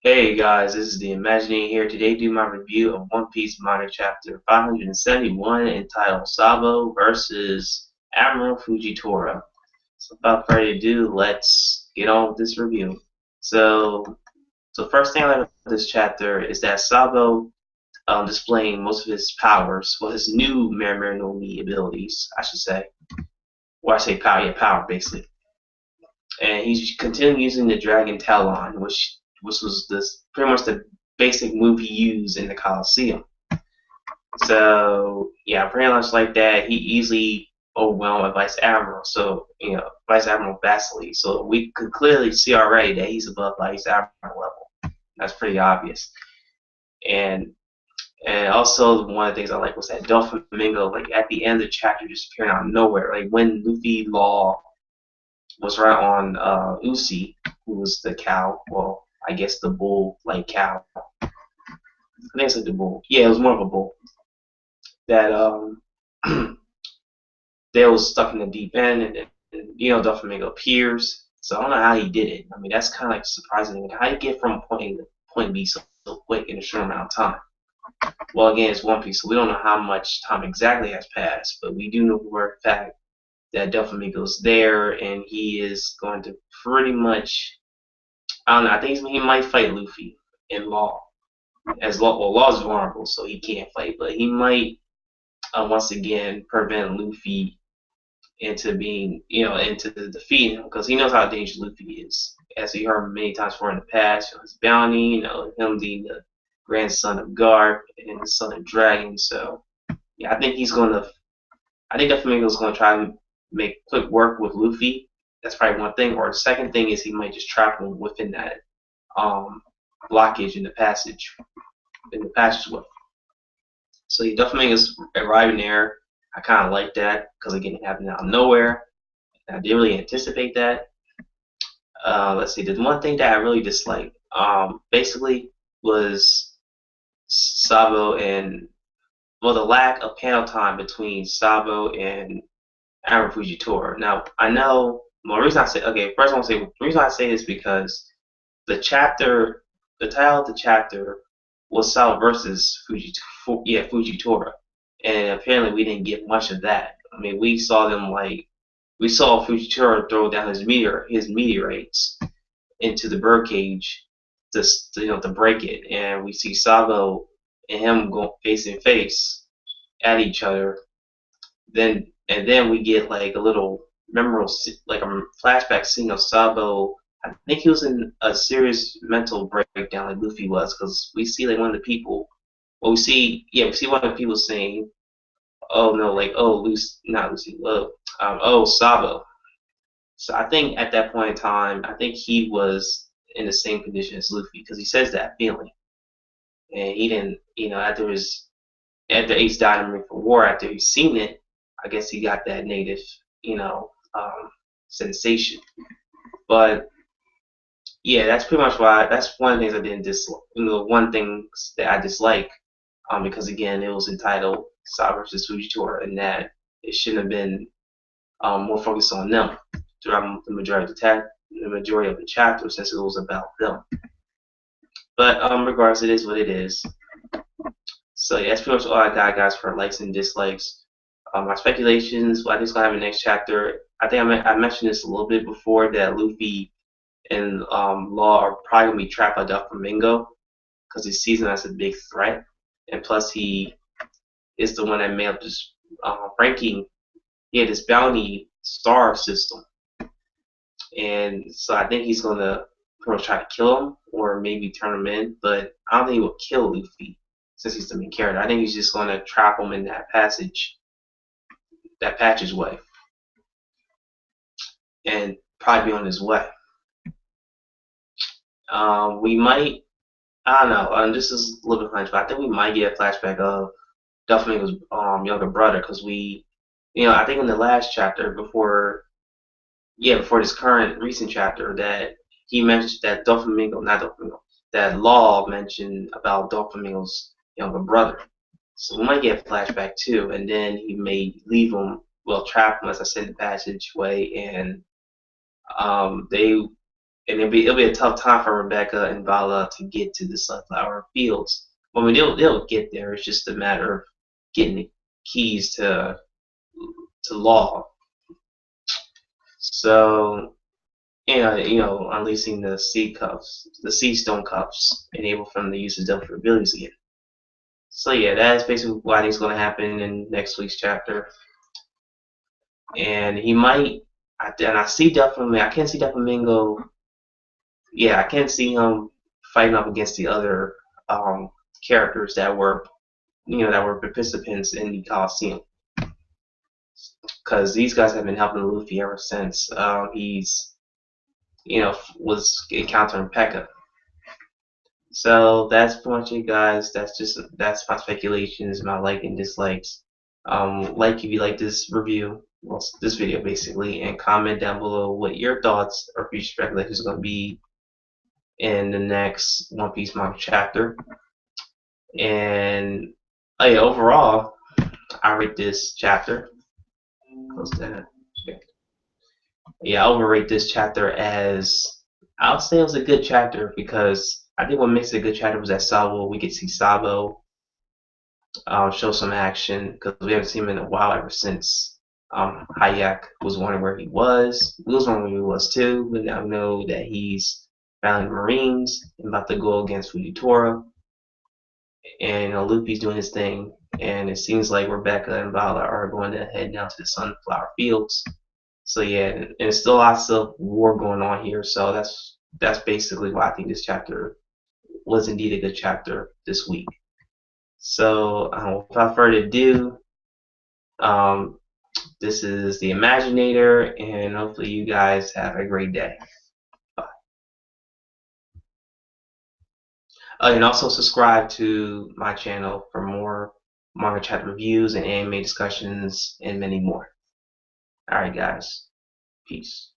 Hey guys, this is the Imagineer here. Today, do my review of One Piece Manga Chapter 571 entitled Sabo versus Admiral Fujitora. So, without further ado, let's get on with this review. So first thing I like about this chapter is that Sabo displaying most of his powers, well, his new Mary no Mi abilities, I should say, or I say power, yeah, power basically. And he's continuing using the Dragon Talon, which was this pretty much the basic move he used in the Coliseum. So yeah, pretty much like that, he easily overwhelmed a Vice Admiral. So Vice Admiral Vasily. So we could clearly see already that he's above Vice Admiral level. That's pretty obvious. And and also one of the things I like was that Doflamingo, like at the end of the chapter, just appearing out of nowhere. Like when Luffy Law was right on Uzi, who was the cow. Well, I guess the bull like cow. I think it's like the bull. Yeah, it was more of a bull. That they was stuck in the deep end, and Doflamingo appears. So I don't know how he did it. I mean, that's kind of like surprising. Like, how do you get from point A to point B so quick in a short amount of time? Well, again, it's One Piece, so we don't know how much time exactly has passed, but we do know for a fact that Doflamingo's there, and he is going to pretty much. I don't know. I think he might fight Luffy in Law. As Law, well, Law's vulnerable, so he can't fight, but he might once again prevent Luffy into being, into the defeating him because he knows how dangerous Luffy is. As we heard many times before in the past, his bounty, him being the grandson of Garp and the son of Dragon. So yeah, I think he's gonna. I think that Flamingo's gonna try to make quick work with Luffy. That's probably one thing. Or the second thing is he might just trap him within that um, blockage in the passageway. So he definitely is arriving there. I kind of like that because again, it happened out of nowhere. I didn't really anticipate that. Let's see. The one thing that I really disliked, basically, was Sabo and well, the lack of panel time between Sabo and Aaron Fujitora. Now, I know. Well, the reason I say okay, first I want to say the reason I say this because the chapter, the title of the chapter was Sal versus Fujitora, and apparently we didn't get much of that. I mean, we saw Fujitora throw down his meteorites into the birdcage to break it, and we see Sabo and him go face to face at each other. Then we get like a little memorable like a flashback scene of Sabo. I think he was in a serious mental breakdown like Luffy was because we see like one of the people. Well, we see one of the people saying, "Oh no, like oh Lucy, not Lucy, oh Sabo." So I think at that point in time, I think he was in the same condition as Luffy because he says that feeling, and he didn't, after Ace died in for War, after he's seen it, I guess he got that native, sensation. But yeah, that's pretty much why. That's one of the things I didn't dislike. One thing that I dislike, because again, it was entitled Sabo versus Fujitora, and that it shouldn't have been more focused on them throughout the majority of the majority of the chapter, since it was about them. But regardless, it is what it is. So yeah, that's pretty much all I got, guys, for likes and dislikes. My speculations, what I think is gonna happen next chapter. I think I mentioned this a little bit before that Luffy and Law are probably gonna be trapped by Doflamingo because he sees him as a big threat, and plus he is the one that made up this ranking. He had this bounty star system, and so I think he's gonna pretty much try to kill him or maybe turn him in, but I don't think he will kill Luffy since he's the main character. I think he's just gonna trap him in that passageway, and probably be on his way. We might, I don't know, this is a little bit hunch, but I think we might get a flashback of Doflamingo's younger brother because I think in the last chapter before this current recent chapter that he mentioned that not Doflamingo, that Law mentioned about Doflamingo's younger brother. So we might get a flashback too, and then he may leave him, well, trap him as I said in the passageway, and they and it'll be a tough time for Rebecca and Vala to get to the sunflower fields. I mean, they'll get there. It's just a matter of getting the keys to law. So unleashing the sea cuffs, the sea stone cuffs, enable for them to use his different abilities again. So yeah, that's basically what I think is going to happen in next week's chapter. And he might, and I see definitely, I can't see Doflamingo. Yeah, I can't see him fighting up against the other characters that were, that were participants in the Coliseum, because these guys have been helping Luffy ever since he's, was encountering Pekka. So that's pretty much it, guys. That's my speculations, my like and dislikes. Like if you like this review, well, this video basically, and comment down below what your thoughts or future speculations are going to be in the next One Piece manga chapter. And yeah, overall, I rate this chapter. Close that. Yeah, I overrate this chapter as, I'll say it was a good chapter, because I think what makes it a good chapter was that Sabo, we could see Sabo show some action, because we haven't seen him in a while, ever since Hayak was wondering where he was. We was wondering where he was too, but now we know that he's found the Marines and about to go against Fujitora. And Luffy's doing his thing, and it seems like Rebecca and Vala are going to head down to the sunflower fields. So yeah, and there's still lots of war going on here. So that's basically why I think this chapter was indeed a good chapter this week. So without further ado, this is the Imaginator, and hopefully you guys have a great day. Bye. And also subscribe to my channel for more manga chapter reviews and anime discussions and many more. Alright guys, peace.